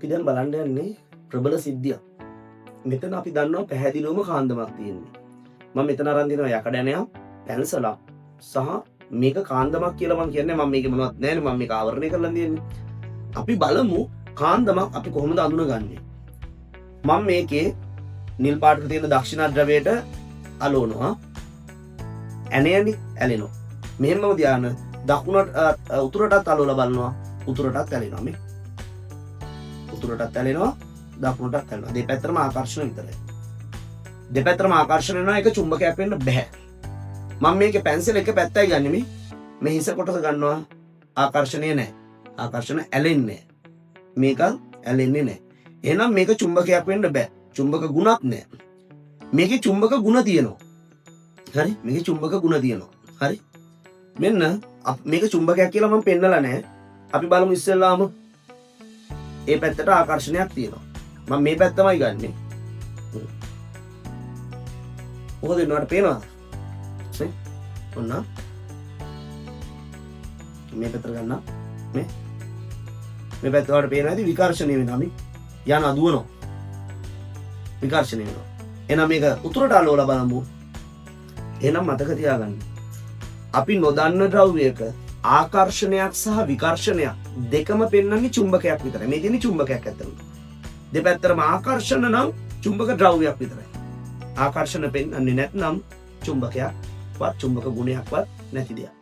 අපි දැන් බලන්න යන්නේ ප්‍රබල සිද්ධියක්. මෙතන අපි දන්නවා පැහැදිලිවම කාන්දමක් තියෙන්නේ. මම මෙතන අරන් දෙනවා යකඩැනයක්, පැන්සලක් සහ මේක කාන්දමක් කියලා මම කියන්නේ. මම මේකේ මොනවත් නැහැ නේ, මම මේක ආවරණය කරලා තියෙන්නේ. අපි බලමු කාන්දමක් අපි කොහොමද අඳුනගන්නේ. මම මේකේ නිල් පාටට තියෙන දක්ෂිණාද්‍රවයට අලවනවා. ඇණයනි ඇලෙනවා. මෙහෙමම ධාන දකුණට උතුරටත් අලවලා බලනවා. උතුරටත් ඇලෙනවා. මේ උතුරටත් ඇලෙනවා, දකුණටත් ඇලෙනවා. දෙපැත්තටම ආකර්ෂණ විතරයි. දෙපැත්තටම ආකර්ෂණ වෙනවා. ඒක චුම්බකයක් වෙන්න බෑ. මම මේකේ පැන්සල් එක පැත්තයි ගන්නෙ. මේ හිස කොටස ගන්නවා. ආකර්ෂණය නැහැ. ආකර්ෂණ ඇලෙන්නේ නැහැ. මේක ඇලෙන්නේ නැහැ. එහෙනම් මේක චුම්බකයක් වෙන්න බෑ. චුම්බක ගුණක් නැහැ. මේකේ චුම්බක ගුණ තියෙනවා. හරි? මේකේ චුම්බක ගුණ තියෙනවා. හරි? මෙන්න මේක චුම්බකයක් කියලා මම පෙන්නලා නැහැ. අපි බලමු ඉස්සෙල්ලාම ඒ පැත්තට ආකර්ෂණයක් තියෙනවා. මම මේ පැත්තමයි ගන්නෙ. මොකද වෙනවට පේනවද? නේ? ඔන්න. මේ පැත්තට ගන්නවා. මේ පැත්ත වලට පේනවා ඉතින් විකර්ෂණය වෙනවා. මේ යන අදුවනවා. විකර්ෂණය වෙනවා. එහෙනම් මේක උතුරට අලවලා බලමු. එහෙනම් මතක තියාගන්න. අපි නොදන්න ද්‍රව්‍යයක ආකර්ෂණයක් සහ විකර්ෂණයක් දෙකම පෙන්වන්නේ චුම්බකයක් විතරයි. මේ තියෙන්නේ චුම්බකයක් ඇත්තටම. දෙපැත්තටම ආකර්ෂණ නම් චුම්බක ද්‍රව්‍යයක් විතරයි. ආකර්ෂණ පෙන්වන්නේ නැත්නම් චුම්බකයක්වත් චුම්බක ගුණයක්වත් නැති දෙයක්.